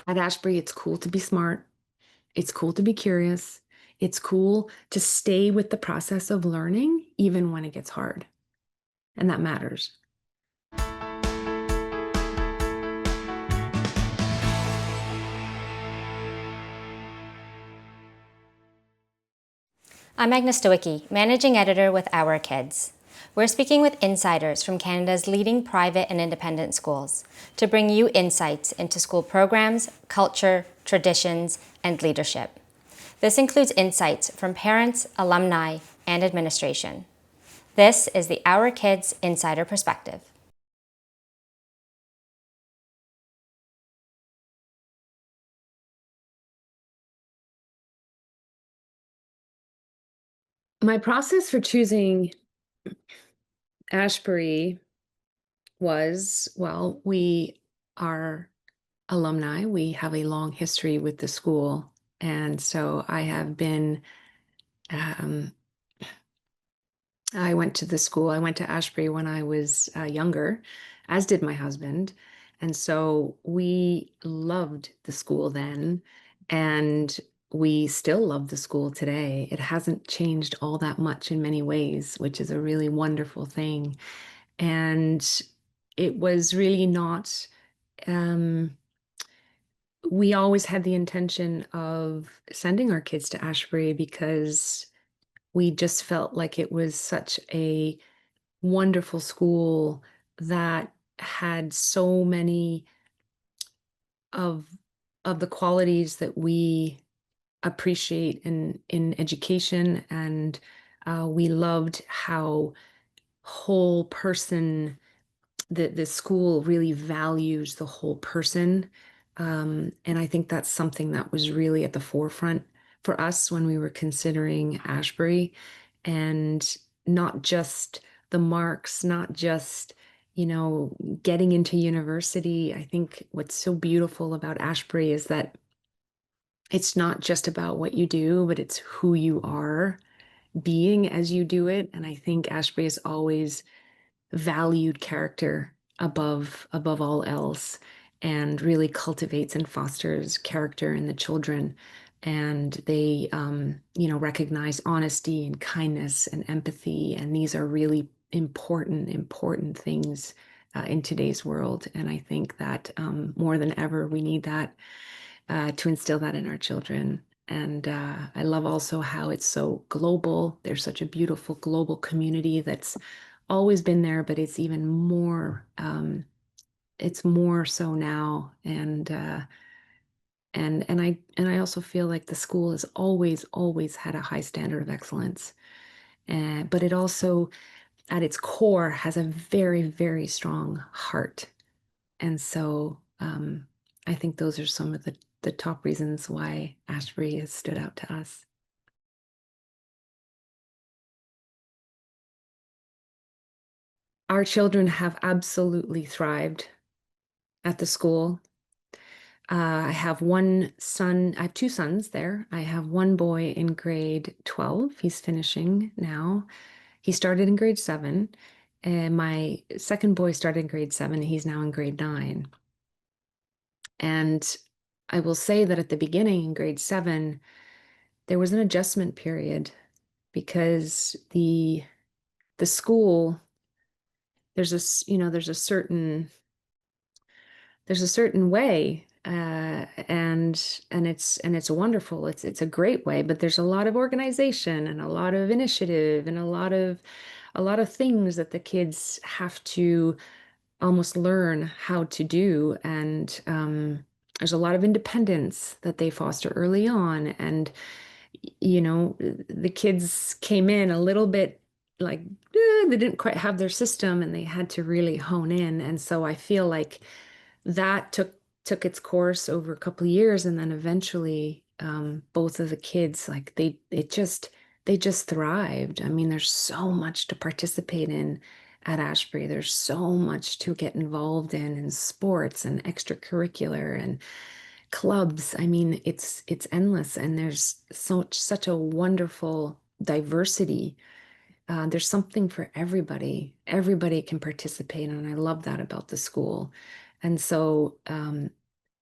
At Ashbury, it's cool to be smart. It's cool to be curious. It's cool to stay with the process of learning, even when it gets hard. And that matters. I'm Agnes Stowicki, Managing Editor with Our Kids. We're speaking with insiders from Canada's leading private and independent schools to bring you insights into school programs, culture, traditions, and leadership. This includes insights from parents, alumni, and administration. This is the Our Kids Insider Perspective. My process for choosing Ashbury was, well, we are alumni. We have a long history with the school. And so um, I went to the school. I went to Ashbury when I was younger, as did my husband. And so we loved the school then, and we still love the school today. It hasn't changed all that much in many ways, which is a really wonderful thing. And it was really not, um, we always had the intention of sending our kids to Ashbury because we just felt like it was such a wonderful school that had so many of the qualities that we appreciate in education, and we loved how whole person the school really values the whole person. And I think that's something that was really at the forefront for us when we were considering Ashbury, and not just the marks, not just, getting into university. I think what's so beautiful about Ashbury is that it's not just about what you do, but it's who you are being as you do it. And I think Ashbury has always valued character above all else, and really cultivates and fosters character in the children. And they recognize honesty and kindness and empathy, and these are really important things in today's world. And I think that more than ever we need that to instill that in our children. And I love also how it's so global. There's such a beautiful global community that's always been there, but it's more so now. And I also feel like the school has always had a high standard of excellence. But it also, at its core, has a very strong heart. And so I think those are some of the top reasons why Ashbury has stood out to us. Our children have absolutely thrived at the school. I have one son, I have two sons there. I have one boy in grade 12. He's finishing now. He started in grade 7. And my second boy started in grade 7. He's now in grade 9. And I will say that at the beginning in grade 7, there was an adjustment period because the school, there's a certain way, and it's wonderful. It's a great way, but there's a lot of organization and a lot of initiative and a lot of things that the kids have to almost learn how to do. And there's a lot of independence that they foster early on. And the kids came in a little bit like they didn't quite have their system, and they had to really hone in. And so I feel like that took its course over a couple of years, and then eventually both of the kids, like they just thrived. I mean, there's so much to participate in at Ashbury. There's so much to get involved in sports and extracurricular and clubs. I mean, it's endless, and there's such a wonderful diversity. There's something for everybody. Everybody can participate, and I love that about the school. And so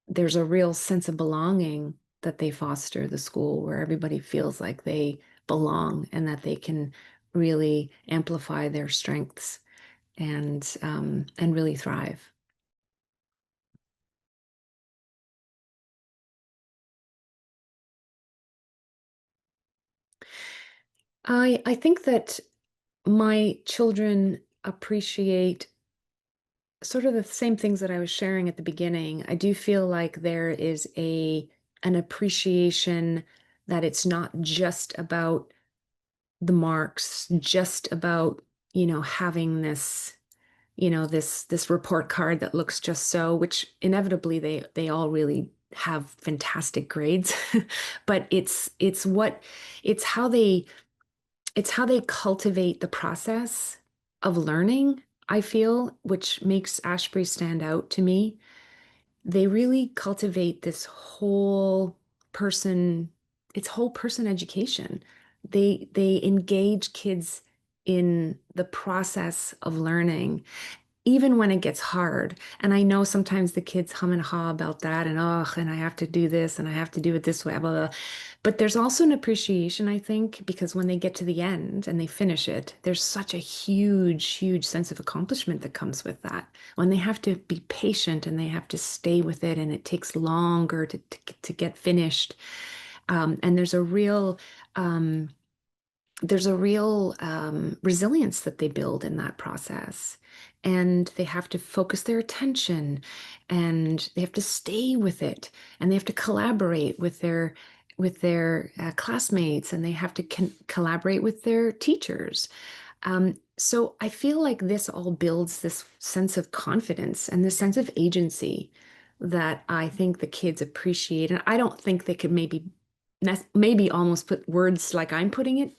there's a real sense of belonging that they foster the school where everybody feels like they belong and that they can really amplify their strengths and really thrive. I think that my children appreciate sort of the same things that I was sharing at the beginning. I do feel like there is a an appreciation that it's not just about the marks, just about, having this, this report card that looks just so, which inevitably they all really have fantastic grades. But it's how they it's how they cultivate the process of learning, I feel, which makes Ashbury stand out to me. They really cultivate this person, it's whole person education. They engage kids in the process of learning even when it gets hard. And I know sometimes the kids hum and haw about that and oh, and I have to do this and I have to do it this way, blah, blah. But there's also an appreciation, I think, because when they get to the end and they finish it, there's such a huge, huge sense of accomplishment that comes with that. When they have to be patient and they have to stay with it and it takes longer to get finished. And um, there's a real resilience that they build in that process. And they have to focus their attention and they have to stay with it and they have to collaborate with their classmates and they have to collaborate with their teachers. So I feel like this all builds this sense of confidence and this sense of agency that I think the kids appreciate. And I don't think they could maybe almost put words like I'm putting it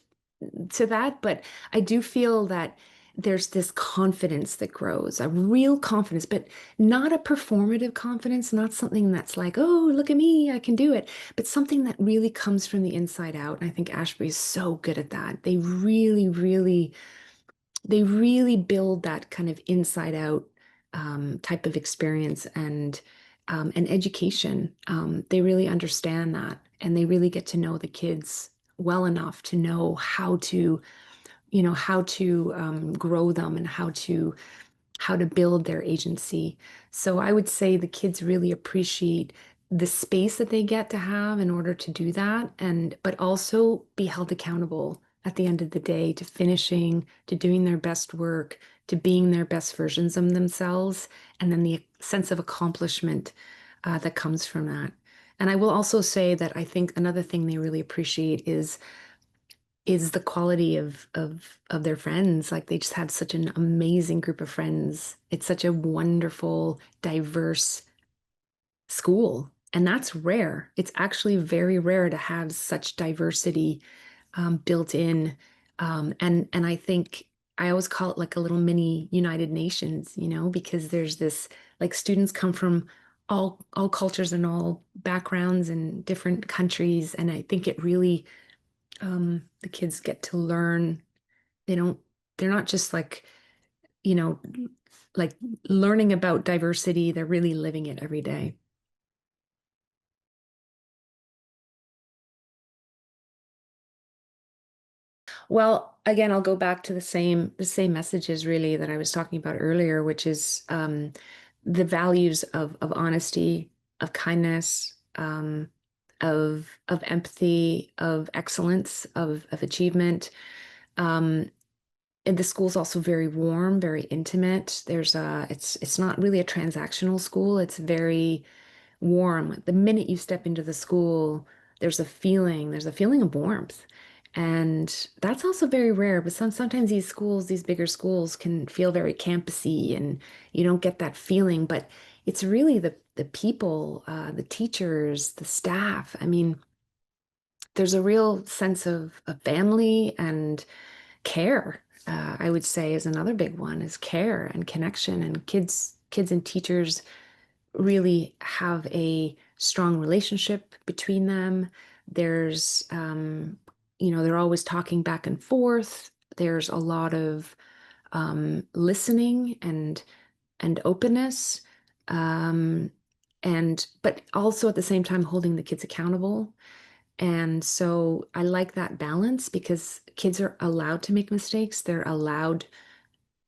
to that, but I do feel that there's this confidence that grows, a real confidence, but not a performative confidence, not something that's like, oh, look at me, I can do it, but something that really comes from the inside out. And I think Ashbury is so good at that. They really build that kind of inside out type of experience and education. They really understand that, and they really get to know the kids well enough to know how to grow them and how to build their agency. So I would say the kids really appreciate the space that they get to have in order to do that, and but also be held accountable at the end of the day to finishing, to doing their best work, to being their best versions of themselves, and then the sense of accomplishment that comes from that. And I will also say that I think another thing they really appreciate is the quality of their friends. Like they just have such an amazing group of friends. It's such a wonderful, diverse school. And that's rare. It's actually very rare to have such diversity built in. And I think I always call it like a little mini United Nations, because there's this like students come from all cultures and all backgrounds and different countries. And I think it really the kids get to learn. They don't, they're not just you know, like learning about diversity. They're really living it every day. Well, again, I'll go back to the same messages really that I was talking about earlier, which is the values of honesty, of kindness, of empathy, of excellence, of achievement. Um, And the school's also very warm, very intimate. It's not really a transactional school. It's very warm. The minute you step into the school, there's a feeling of warmth. And that's also very rare. But sometimes these bigger schools can feel very campusy and you don't get that feeling. But it's really the people, the teachers, the staff. I mean, there's a real sense of family and care. I would say is another big one is care and connection, and kids and teachers really have a strong relationship between them. They're always talking back and forth. There's a lot of listening and openness. Um, and but also at the same time holding the kids accountable. And so I like that balance because kids are allowed to make mistakes. They're allowed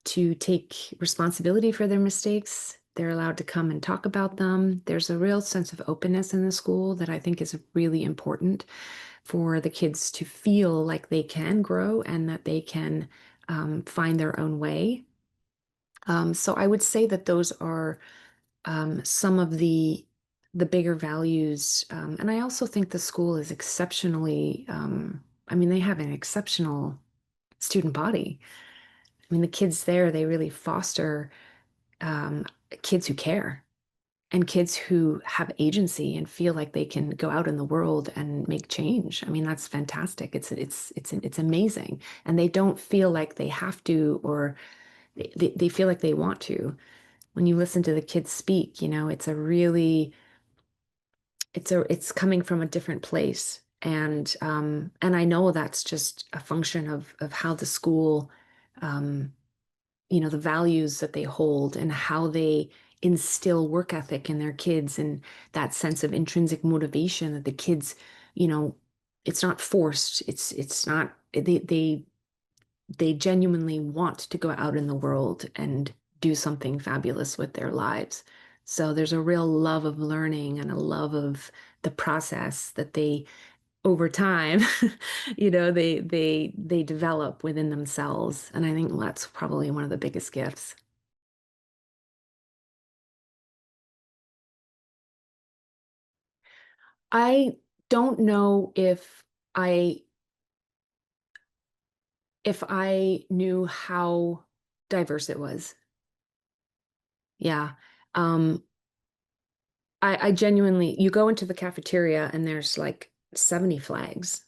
to take responsibility for their mistakes. They're allowed to come and talk about them. There's a real sense of openness in the school that I think is really important for the kids to feel like they can grow and that they can find their own way. So I would say that those are some of the bigger values. And I also think the school is exceptionally, I mean, they have an exceptional student body. I mean, the kids there, they really foster um, kids who care and kids who have agency and feel like they can go out in the world and make change. I mean, that's fantastic. It's amazing. And they don't feel like they have to, or they feel like they want to. When you listen to the kids speak, it's a really it's coming from a different place. And I know that's just a function of how the school the values that they hold and how they instill work ethic in their kids and that sense of intrinsic motivation that the kids, you know, it's not forced. It's not they genuinely want to go out in the world and do something fabulous with their lives. So there's a real love of learning and a love of the process that they over time, they develop within themselves. And I think that's probably one of the biggest gifts. I don't know I if I knew how diverse it was. Yeah. Um, I genuinely, you go into the cafeteria and there's like 70 flags.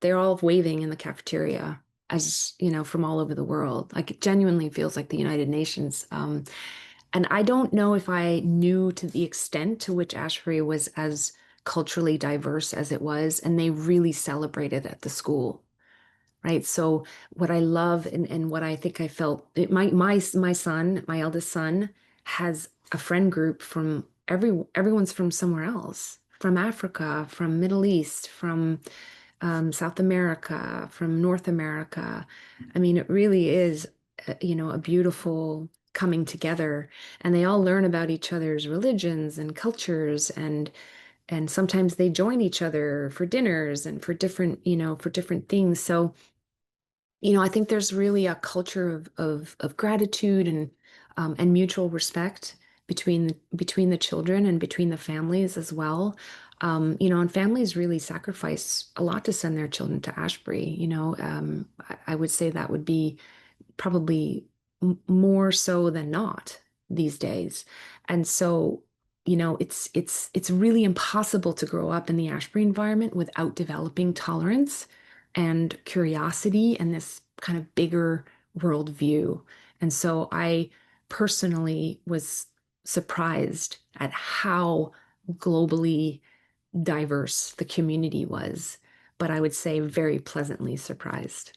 They're all waving in the cafeteria as, from all over the world. Like it genuinely feels like the United Nations. And I don't know if I knew to the extent to which Ashbury was as culturally diverse as it was, and they really celebrated at the school, right? So what I love and what I think I felt, my son, my eldest son, has a friend group from everyone's from somewhere else, from Africa, from Middle East, from South America, from North America. I mean, it really is, a beautiful coming together, and they all learn about each other's religions and cultures, and sometimes they join each other for dinners and for different things. So, I think there's really a culture of gratitude and mutual respect between the children and between the families as well. And families really sacrifice a lot to send their children to Ashbury. I would say that would be probably more so than not these days. And so, it's really impossible to grow up in the Ashbury environment without developing tolerance and curiosity and this kind of bigger worldview. And so I personally was surprised at how globally diverse the community was, but I would say very pleasantly surprised.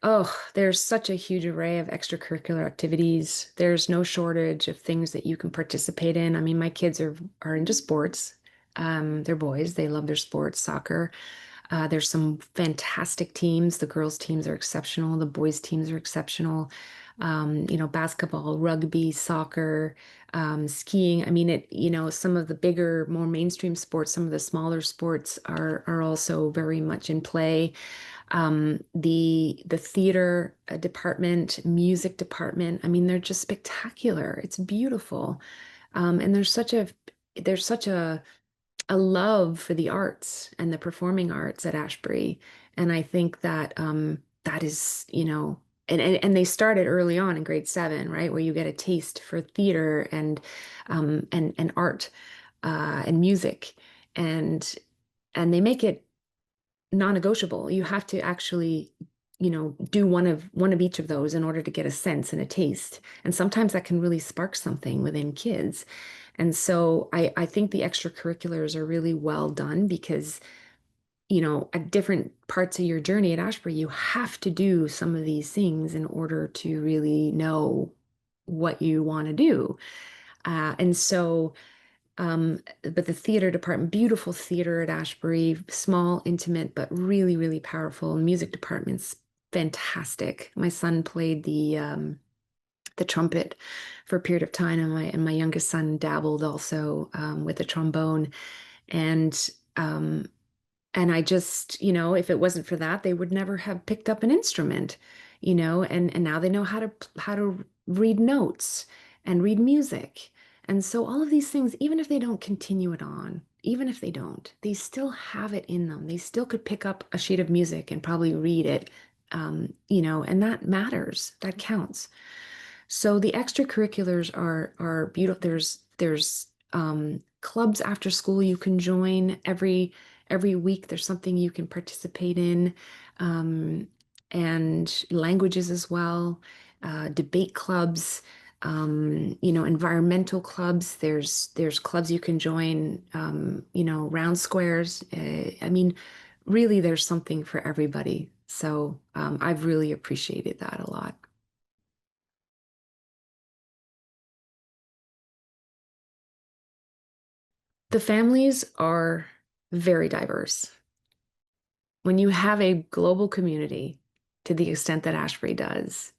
Oh, there's such a huge array of extracurricular activities. There's no shortage of things that you can participate in. I mean, my kids are into sports. They're boys. They love their sports, soccer. There's some fantastic teams. The girls' teams are exceptional. The boys' teams are exceptional. Basketball, rugby, soccer, skiing. I mean, some of the bigger, more mainstream sports, some of the smaller sports are also very much in play. The theater department, music department. I mean, they're just spectacular. It's beautiful. And there's such a love for the arts and the performing arts at Ashbury. And I think that that is, and they started early on in grade 7, right, where you get a taste for theater and art and music, and and they make it non-negotiable. You have to actually, do one of each of those in order to get a sense and a taste. And sometimes that can really spark something within kids. And so I think the extracurriculars are really well done because, at different parts of your journey at Ashbury, you have to do some of these things in order to really know what you want to do. And so, but the theater department, beautiful theater at Ashbury, small, intimate, but really, really powerful. Music department's fantastic. My son played the trumpet for a period of time, and my youngest son dabbled also with the trombone. And um, and I just, if it wasn't for that, they would never have picked up an instrument, and now they know how to read notes and read music. And so all of these things, even if they don't continue it on, even if they don't, they still have it in them. They still could pick up a sheet of music and probably read it, and that matters. That counts. So the extracurriculars are beautiful. There's clubs after school you can join every week. There's something you can participate in, um, and languages as well. Debate clubs, environmental clubs. There's clubs you can join. Round squares. I mean, really, there's something for everybody. So I've really appreciated that a lot. The families are very diverse. When you have a global community to the extent that Ashbury does,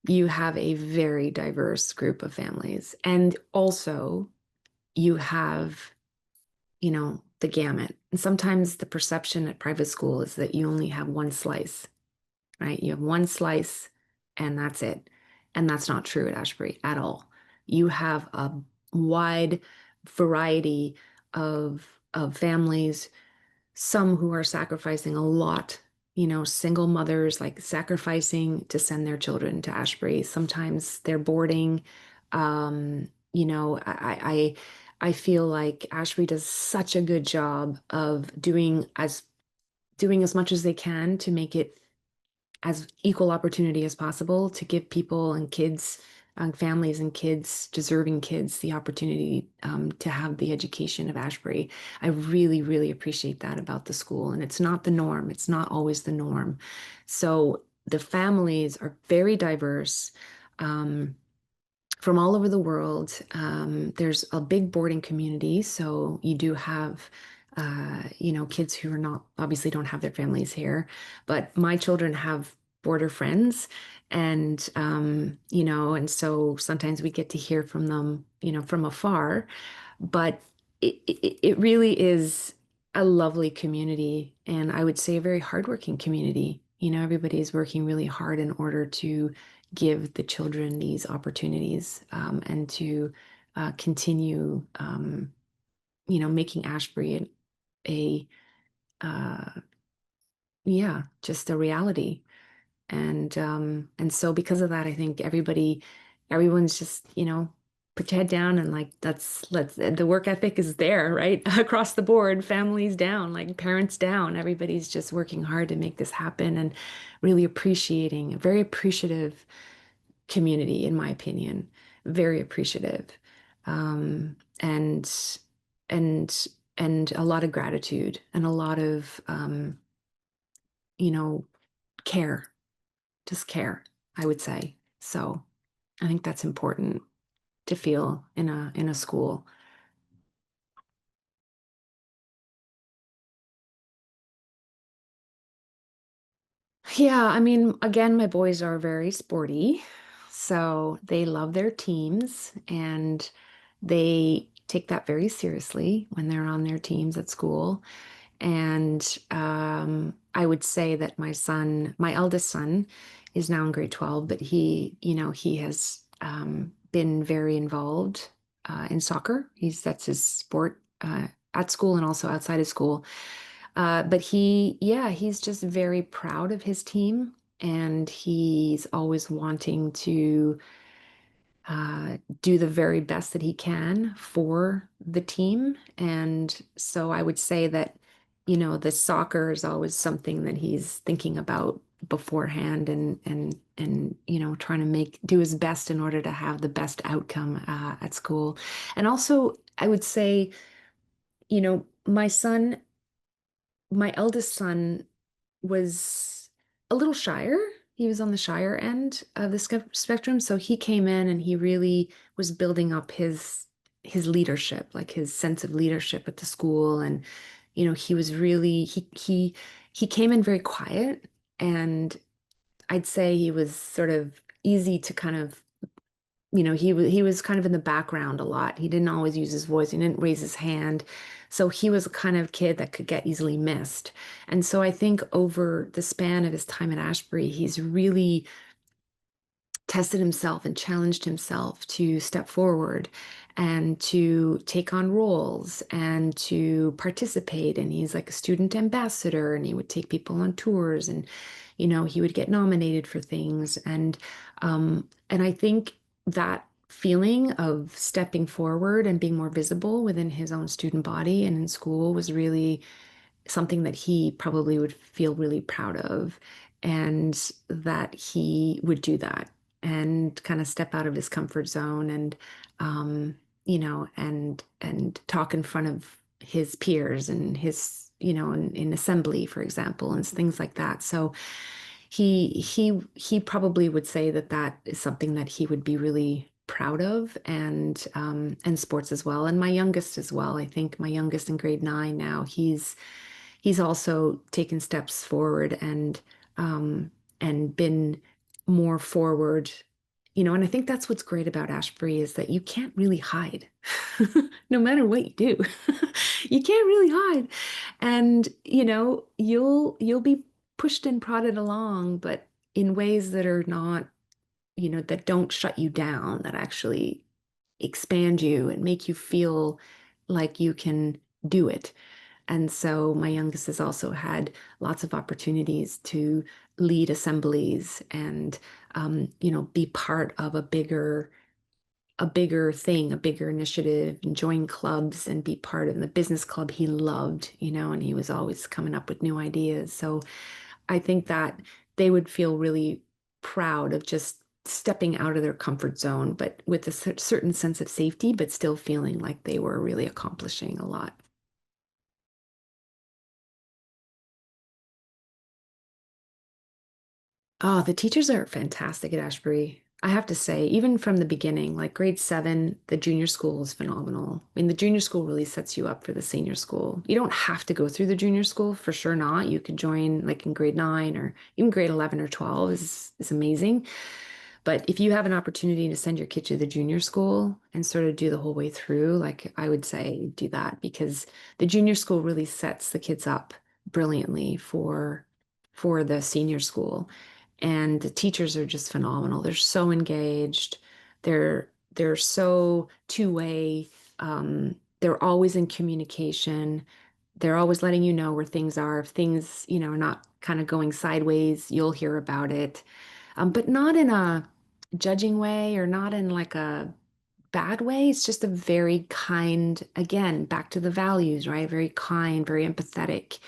you have a very diverse group of families. And also, you have, the gamut. And sometimes the perception at private school is that you only have one slice, right? You have one slice and that's it. And that's not true at Ashbury at all. You have a wide variety of families, some who are sacrificing a lot, single mothers like sacrificing to send their children to Ashbury. Sometimes they're boarding. I feel like Ashbury does such a good job of doing as much as they can to make it as equal opportunity as possible to give people and kids, families and kids, deserving kids, the opportunity to have the education of Ashbury. I really, really appreciate that about the school. And it's not the norm. It's not always the norm. So the families are very diverse. Um, from all over the world. There's a big boarding community, so you do have, kids who are not obviously don't have their families here, but my children have border friends, and so sometimes we get to hear from them, from afar, but it really is a lovely community, and I would say a very hardworking community. Everybody is working really hard in order to give the children these opportunities, and to continue, making Ashbury a uh, yeah, just a reality. And so because of that, I think everyone's just, put your head down and like the work ethic is there, right? Across the board, families down, like parents down. Everybody's just working hard to make this happen and really appreciating, very appreciative community, in my opinion, very appreciative, and and and a lot of gratitude and a lot of you know care, just care, I would say. So I think that's important to feel in a school. Yeah, I mean, again, my boys are very sporty, so they love their teams and they take that very seriously when they're on their teams at school. And I would say that my eldest son, is now in grade 12, but he has been very involved in soccer. That's his sport at school and also outside of school. But yeah, he's just very proud of his team, and he's always wanting to do the very best that he can for the team. And so I would say that, the soccer is always something that he's thinking about beforehand, and trying to do his best in order to have the best outcome at school. And also, I would say, my son my eldest son was a little shyer. He was on the shyer end of the spectrum. So he came in and he really was building up his leadership, like his sense of leadership at the school. And, he was really he came in very quiet, and I'd say he was sort of easy to kind of he was kind of in the background a lot. He didn't always use his voice. He didn't raise his hand. So he was a kind of kid that could get easily missed. And so I think over the span of his time at Ashbury, he's really tested himself and challenged himself to step forward and to take on roles and to participate. And he's like a student ambassador, and he would take people on tours, and he would get nominated for things. And I think that feeling of stepping forward and being more visible within his own student body and in school was really something that he probably would feel really proud of, and that he would do that and kind of step out of his comfort zone, and and talk in front of his peers and his in assembly, for example, and things like that. So he probably would say that that is something that he would be really proud of, and sports as well. And my youngest as well. I think my youngest in grade 9 now, he's also taken steps forward, and been more forward. And I think that's what's great about Ashbury is that you can't really hide. No matter what you do. You can't really hide. And you'll be pushed and prodded along, but in ways that are not, that don't shut you down, that actually expand you and make you feel like you can do it. And so my youngest has also had lots of opportunities to lead assemblies, and be part of a bigger thing, a bigger initiative, and join clubs and be part of the business club he loved, and he was always coming up with new ideas. So I think that they would feel really proud of just stepping out of their comfort zone, but with a certain sense of safety, but still feeling like they were really accomplishing a lot. Oh, the teachers are fantastic at Ashbury. I have to say, even from the beginning, like grade 7, the junior school is phenomenal. I mean, the junior school really sets you up for the senior school. You don't have to go through the junior school, for sure not. You could join like in grade 9, or even grade 11 or 12 is amazing. But if you have an opportunity to send your kid to the junior school and sort of do the whole way through, like I would say do that, because the junior school really sets the kids up brilliantly for the senior school. And the teachers are just phenomenal. They're so engaged. They're so two-way. They're always in communication. They're always letting you know where things are. If things, are not kind of going sideways, you'll hear about it. But not in a judging way, or not in like a bad way. It's just a very kind, again, back to the values, right? Very kind, very empathetic,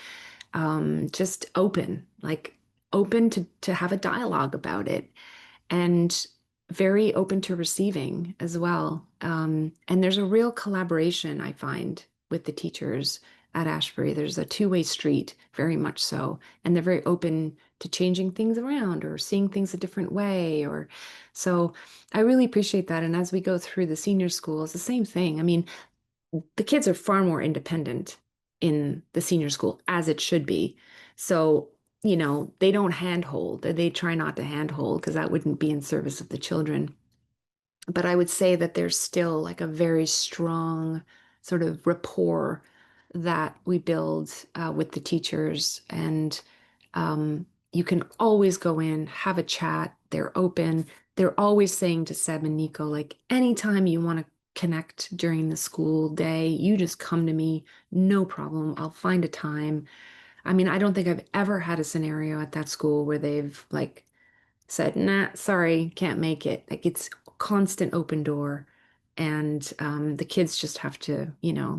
just open, like open to have a dialogue about it, and very open to receiving as well. And there's a real collaboration, I find, with the teachers at Ashbury. There's a two-way street, very much so. And they're very open to changing things around or seeing things a different way. Or so I really appreciate that. And as we go through the senior school, it's the same thing. I mean, the kids are far more independent in the senior school, as it should be. So, they don't handhold. They try not to handhold because that wouldn't be in service of the children. But I would say that there's still like a very strong sort of rapport that we build with the teachers. And you can always go in, have a chat. They're open. They're always saying to Seb and Nico, like, anytime you want to connect during the school day, you just come to me, no problem. I'll find a time. I mean, I don't think I've ever had a scenario at that school where they've like said, nah, sorry, can't make it. Like it's constant open door. And the kids just have to,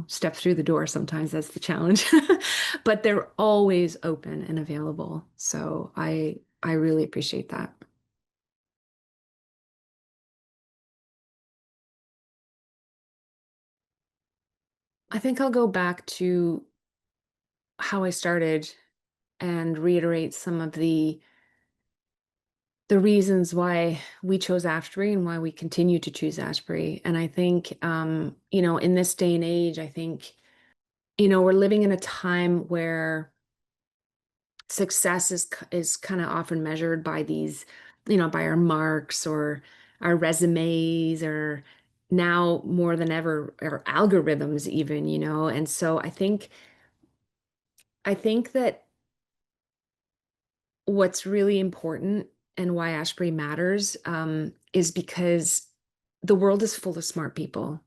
step through the door. Sometimes that's the challenge, but they're always open and available. So I really appreciate that. I think I'll go back to how I started and reiterate some of the reasons why we chose Ashbury and why we continue to choose Ashbury. And I think, in this day and age, I think, we're living in a time where success is kind of often measured by these, by our marks or our resumes or now more than ever, our algorithms even, And so I think that what's really important and why Ashbury matters is because the world is full of smart people,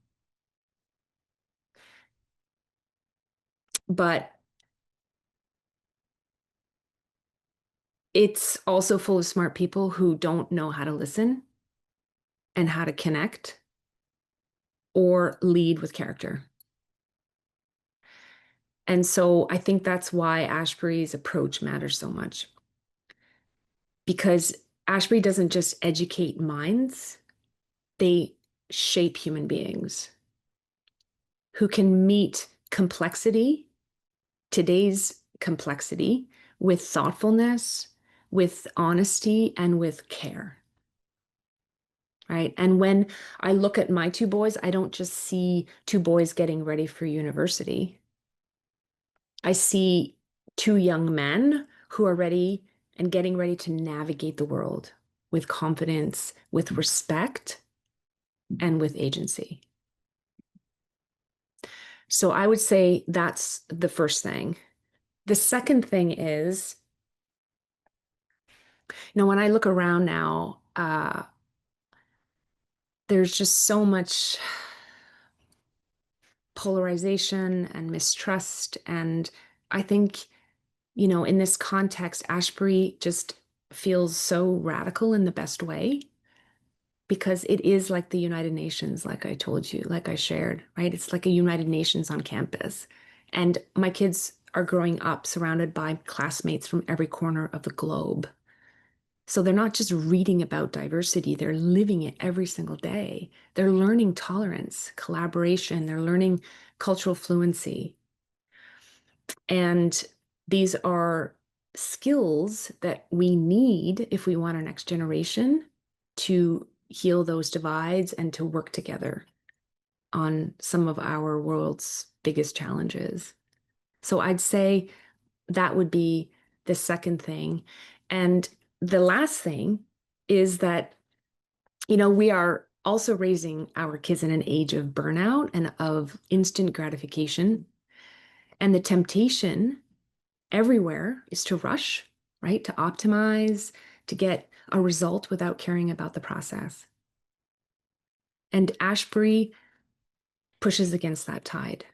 but it's also full of smart people who don't know how to listen and how to connect or lead with character. And so I think that's why Ashbury's approach matters so much because Ashbury doesn't just educate minds, they shape human beings who can meet complexity, today's complexity, with thoughtfulness, with honesty, and with care. Right. And when I look at my two boys, I don't just see two boys getting ready for university. I see two young men who are ready and getting ready to navigate the world with confidence, with respect, and with agency. So I would say that's the first thing. The second thing is, when I look around now, there's just so much polarization and mistrust. And I think, in this context, Ashbury just feels so radical in the best way because it is like the United Nations, like I told you, like I shared, right? It's like a United Nations on campus. And my kids are growing up surrounded by classmates from every corner of the globe. So they're not just reading about diversity, they're living it every single day. They're learning tolerance, collaboration, they're learning cultural fluency. And these are skills that we need if we want our next generation to heal those divides and to work together on some of our world's biggest challenges. So I'd say that would be the second thing. And the last thing is that, we are also raising our kids in an age of burnout and of instant gratification. And the temptation everywhere is to rush, right? To optimize, to get a result without caring about the process. And Ashbury pushes against that tide.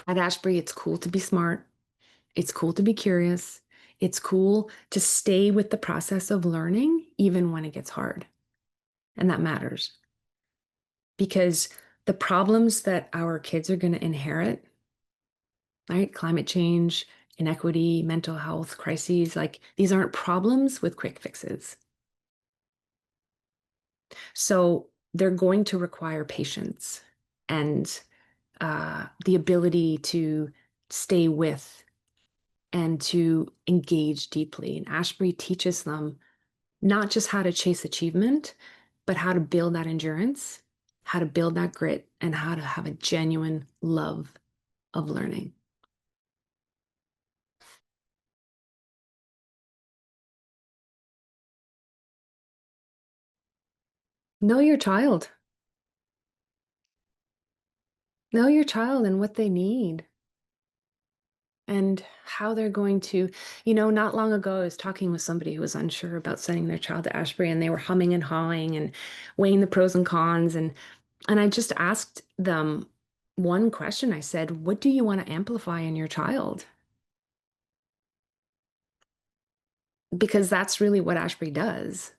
At Ashbury, it's cool to be smart. It's cool to be curious. It's cool to stay with the process of learning, even when it gets hard. And that matters because the problems that our kids are going to inherit, right? Climate change, inequity, mental health crises, like these aren't problems with quick fixes. So they're going to require patience and the ability to stay with and to engage deeply. And Ashbury teaches them not just how to chase achievement, but how to build that endurance, how to build that grit, and how to have a genuine love of learning. Know your child. Know your child and what they need and how they're going to, not long ago, I was talking with somebody who was unsure about sending their child to Ashbury and they were humming and hawing and weighing the pros and cons. And I just asked them one question. I said, what do you want to amplify in your child? Because that's really what Ashbury does.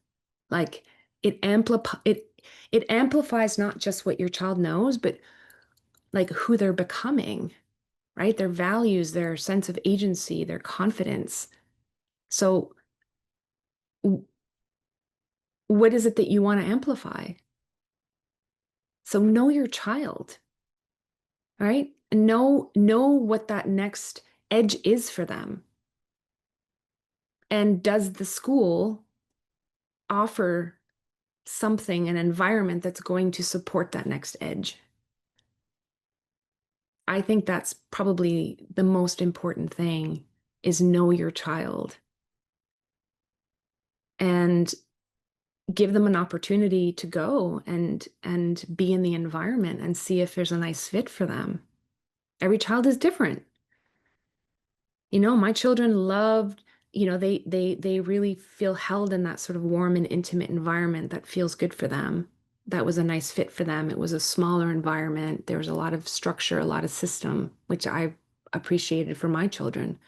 Like it amplifies not just what your child knows, but like who they're becoming, right? Their values, their sense of agency, their confidence. So what is it that you want to amplify? So know your child. All right? Know what that next edge is for them. And does the school offer something, an environment that's going to support that next edge? I think that's probably the most important thing is know your child and give them an opportunity to go and be in the environment and see if there's a nice fit for them. Every child is different. My children loved, they really feel held in that sort of warm and intimate environment that feels good for them. That was a nice fit for them. It was a smaller environment. There was a lot of structure, a lot of system, which I appreciated for my children.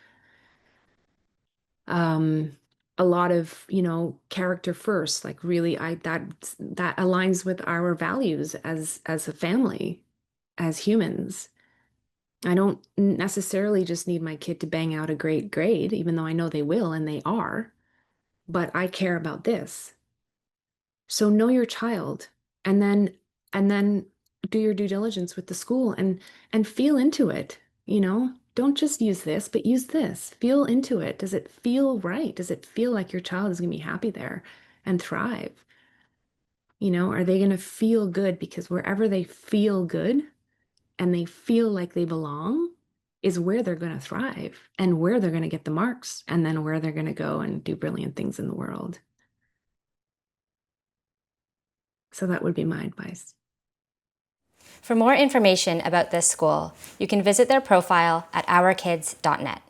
Um, a lot of, character first, like really that aligns with our values as a family, as humans. I don't necessarily just need my kid to bang out a great grade, even though I know they will and they are, but I care about this. So know your child and then do your due diligence with the school and feel into it. Don't just use this, but use this. Feel into it. Does it feel right? Does it feel like your child is going to be happy there and thrive? Are they going to feel good? Because wherever they feel good, and they feel like they belong is where they're going to thrive and where they're going to get the marks and then where they're going to go and do brilliant things in the world. So that would be my advice. For more information about this school, you can visit their profile at ourkids.net.